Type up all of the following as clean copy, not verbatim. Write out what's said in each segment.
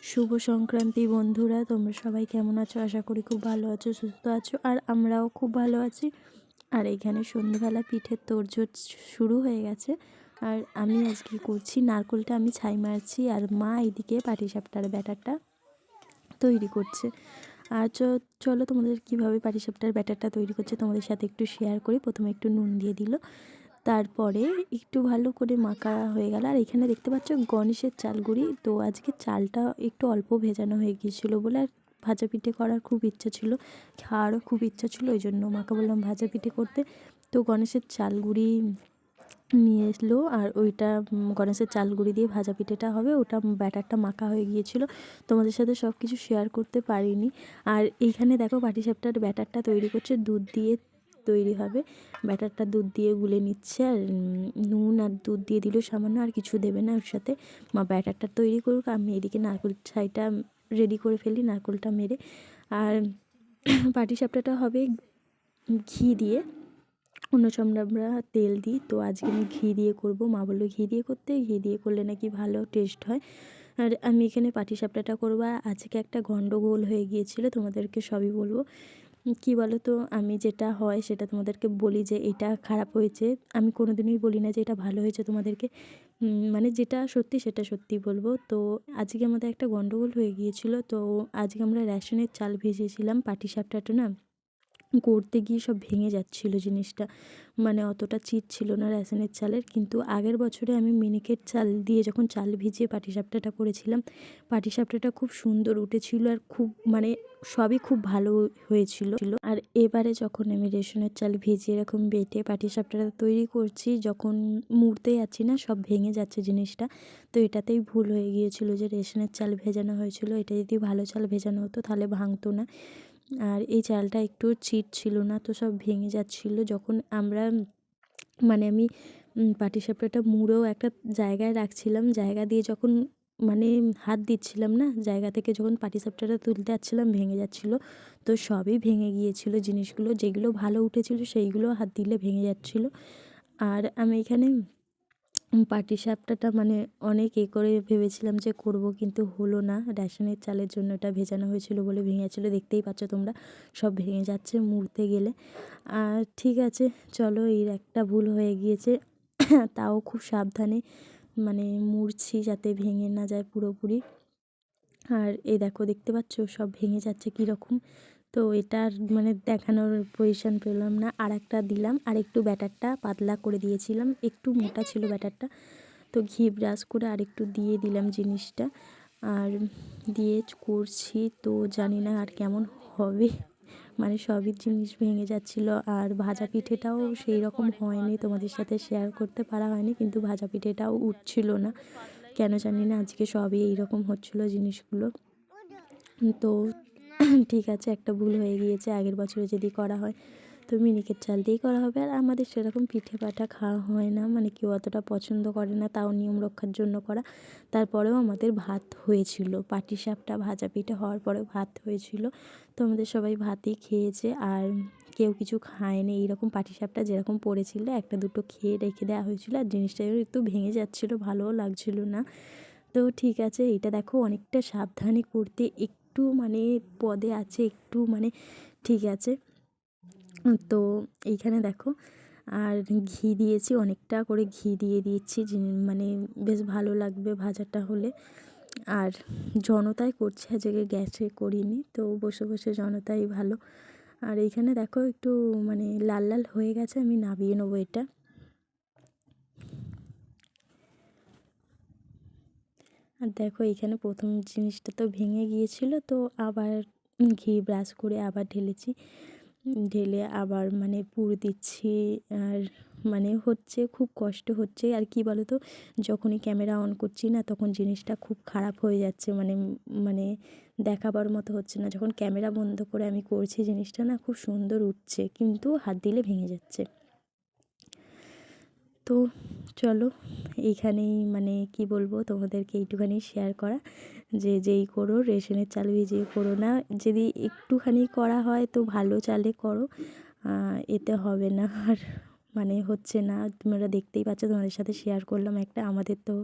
শুভ সংক্রান্তি বন্ধুরা, তোমরা সবাই কেমন আছো? আশা করি খুব ভালো আছো, সুস্থ আছো। আর আমরাও খুব ভালো আছি। আর এইখানে সন্ধ্যেবেলা পিঠের তোড়জোড় শুরু হয়ে গেছে। আর আমি আজকে করছি, নারকেলটা আমি ছাই মারছি, আর মা এইদিকে পাটিসাপটার ব্যাটারটা তৈরি করছে। আর চলো তোমাদের কীভাবে পাটিসাপটার ব্যাটারটা তৈরি করছে তোমাদের সাথে একটু শেয়ার করি। প্রথমে একটু নুন দিয়ে দিল, তারপরে একটু ভালো করে মাখা হয়ে গেল। আর এখানে দেখতে পাচ্ছ গণেশের চালগুড়ি। তো আজকে চালটা একটু অল্প ভেজানো হয়ে গিয়েছিলো বলে, আর ভাজা পিঠে করার খুব ইচ্ছা ছিল, খাওয়ারও খুব ইচ্ছা ছিল, ওই জন্য মাকে বললাম ভাজা পিঠে করতে। তো গণেশের চালগুড়ি নিয়ে এসলো, আর ওইটা গণেশের চালগুড়ি দিয়ে ভাজা পিঠেটা হবে। ওটা ব্যাটারটা মাখা হয়ে গিয়েছিল, তোমাদের সাথে সব কিছু শেয়ার করতে পারিনি। আর এইখানে দেখো পাটিসাপটার ব্যাটারটা তৈরি করছে, দুধ দিয়ে তৈরি হবে। ব্যাটারটা দুধ দিয়ে গুলে নিচ্ছে, আর নুন আর দুধ দিয়ে দিল সামান্য, আর কিছু দেবে না ওর সাথে। মা ব্যাটারটা তৈরি করুক, আমি এদিকে নারকেল ছাইটা রেডি করে ফেলি, নারকেলটা মেরে। আর পাটিসাপটাটা হবে ঘি দিয়ে, অন্য সময় আমরা তেল দিই, তো আজকে আমি ঘি দিয়ে করব। মা বললো ঘি দিয়ে করতে, ঘি দিয়ে করলে নাকি ভালো টেস্ট হয়। আর আমি এখানে পাটিসাপটাটা করবো। আর আজকে একটা গন্ডগোল হয়ে গিয়েছিল, তোমাদেরকে সবই বলবো। কী বলো তো, আমি যেটা হয় সেটা তোমাদেরকে বলি, যে এটা খারাপ হয়েছে আমি কোনো দিনই বলি না যে এটা ভালো হয়েছে তোমাদেরকে। মানে যেটা সত্যি সেটা সত্যি বলবো। তো আজকে আমাদের একটা গন্ডগোল হয়ে গিয়েছিল। তো আজকে আমরা রেশনের চাল ভিজিয়েছিলাম, পাটিসাপটাটা না করতে গিয়ে সব ভেঙে যাচ্ছিলো জিনিসটা, মানে অতটা চিট ছিল না রেশনের চালের। কিন্তু আগের বছরে আমি মিনিকেট চাল দিয়ে যখন চাল ভিজিয়ে পাটিসাপটাটা করেছিলাম, পাটিসাপটাটা খুব সুন্দর উঠেছিল, আর খুব মানে সবই খুব ভালো হয়েছিল। আর এবারে যখন আমি রেশনের চাল ভিজিয়ে এরকম বেটে পাটিসাপটাটা তৈরি করছি, যখন মুড়তে যাচ্ছি না সব ভেঙে যাচ্ছে জিনিসটা। তো এটাতেই ভুল হয়ে গিয়েছিল যে রেশনের চাল ভেজানো হয়েছিল, এটা যদি ভালো চাল ভেজানো হতো তাহলে ভাঙতো না। আর এই চালটা একটু চিট ছিল না, তো সব ভেঙে যাচ্ছিলো। যখন আমরা মানে আমি পাটিসাপটাটা মুড়েও একটা জায়গায় রাখছিলাম, জায়গা দিয়ে যখন মানে হাত দিচ্ছিলাম না, জায়গা থেকে যখন পাটিসাপটাটা তুলতে যাচ্ছিলাম ভেঙে যাচ্ছিলো। তো সবই ভেঙে গিয়েছিলো জিনিসগুলো, যেগুলো ভালো উঠেছিল সেইগুলো হাত দিলে ভেঙে যাচ্ছিলো। আর আমি এখানে পাটিসাপটাটা মানে অনেক করে ভেবেছিলাম যে করব, কিন্তু হলো না। রেশনের চালের জন্য এটা ভেজানো হয়েছিল বলে ভেঙে যাচ্ছিলো, দেখতেই পাচ্ছ তোমরা সব ভেঙে যাচ্ছে মুড়তে গেলে। আর ঠিক আছে, চলো, এর একটা ভুল হয়ে গিয়েছে, তাও খুব সাবধানে মানে মুড়ছি যাতে ভেঙে না যায় পুরোপুরি। আর এই দেখো, দেখতে পাচ্ছ সব ভেঙে যাচ্ছে কীরকম। তো এটার মানে দেখানোর পজিশন পেলাম না, আর একটা দিলাম, আর একটু ব্যাটারটা পাতলা করে দিয়েছিলাম, একটু মোটা ছিল ব্যাটারটা। তো ঘি ব্রাশ করে আর একটু দিয়ে দিলাম জিনিসটা, আর দিয়ে করছি। তো জানি না আর কেমন হবে, মানে সবই জিনিস ভেঙে যাচ্ছিলো। আর ভাজা পিঠেটাও সেই রকম হয়নি, তোমাদের সাথে শেয়ার করতে পারা হয়নি, কিন্তু ভাজা পিঠেটাও উঠছিল না কেন জানি না। আজকে সবই এইরকম হচ্ছিলো জিনিসগুলো। তো ঠিক আছে, একটা ভুল হয়ে গিয়েছে, আগের বছরে যদি করা হয় তো মিনিকেট চাল দিয়েই করা হবে। আর আমাদের সেরকম পিঠে পাটা খাওয়া হয় না, মানে কেউ অতটা পছন্দ করে না, তাও নিয়ম রক্ষার জন্য করা। তারপরেও আমাদের ভাত হয়েছিল, পাটিসাপটা ভাজা পিঠে হওয়ার পরেও ভাত হয়েছিল। তো আমাদের সবাই ভাতই খেয়েছে, আর কেউ কিছু খায়নি। এইরকম পাটিসাপটা যেরকম পড়েছিল একটা দুটো খেয়ে রেখে দেওয়া হয়েছিল, আর জিনিসটা একটু ভেঙে যাচ্ছিলো, ভালোও লাগছিল না। তো ঠিক আছে, এটা দেখো অনেকটা সাবধানে করতে, একটু মানে পদে আছে, একটু মানে ঠিক আছে। তো এইখানে দেখো, আর ঘি দিয়েছি, অনেকটা করে ঘি দিয়ে দিচ্ছি, মানে বেশ ভালো লাগবে ভাজাটা হলে। আর জনতাই করছে, আজকে গ্যাসে করিনি, তো বসে বসে জনতাই ভালো। আর এইখানে দেখো একটু মানে লাল লাল হয়ে গেছে, আমি নামিয়ে নেবো এটা। আর দেখো এইখানে প্রথম জিনিসটা তো ভেঙে গিয়েছিল, তো আবার ঘি ব্রাশ করে আবার ঢেলেছি, ঢেলে আবার মানে পুর দিচ্ছি। আর মানে হচ্ছে, খুব কষ্ট হচ্ছে। আর কি বলো তো, যখনই ক্যামেরা অন করছি না তখন জিনিসটা খুব খারাপ হয়ে যাচ্ছে, মানে মানে দেখাবার মতো হচ্ছে না। যখন ক্যামেরা বন্ধ করে আমি করছি জিনিসটা না খুব সুন্দর উঠছে, কিন্তু হাত দিলে ভেঙে যাচ্ছে। তো চলো, এইখানেই মানে কি বলবো তোমাদেরকে, এইটুখানি শেয়ার করা, যে যেই করো রেশনের চাল ভিজিয়ে করো না, যদি একটুখানি করা হয় তো ভালো চালে করো, এতে হবে না। আর মানে হচ্ছে না, তোমরা দেখতেই পাচ্ছ, তোমাদের সাথে শেয়ার করলাম একটা। আমাদের তো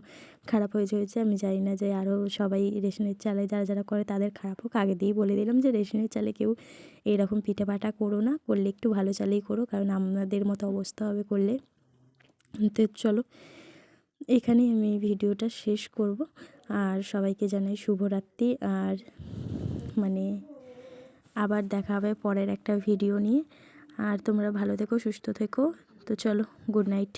খারাপ হয়েছে, আমি জানি না যে আরও সবাই রেশনের চালে যারা যারা করে তাদের খারাপ হোক। আগে দিয়েই বলে দিলাম যে রেশনের চালে কেউ এইরকম পিঠে পাটা করো না, করলে একটু ভালো চালেই করো, কারণ আমাদের মতো অবস্থা হবে করলে। তো চলো এখানেই আমি ভিডিওটা শেষ করব, আর সবাইকে জানাই শুভরাত্রি। আর মানে আবার দেখা হবে পরের একটা ভিডিও নিয়ে। আর তোমরা ভালো থেকো, সুস্থ থেকো। তো চলো, গুড নাইট।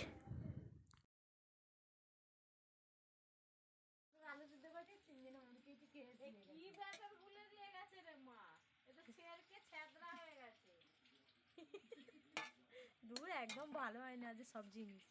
দূর একদম ভালো হয় না যে সব জিনিস।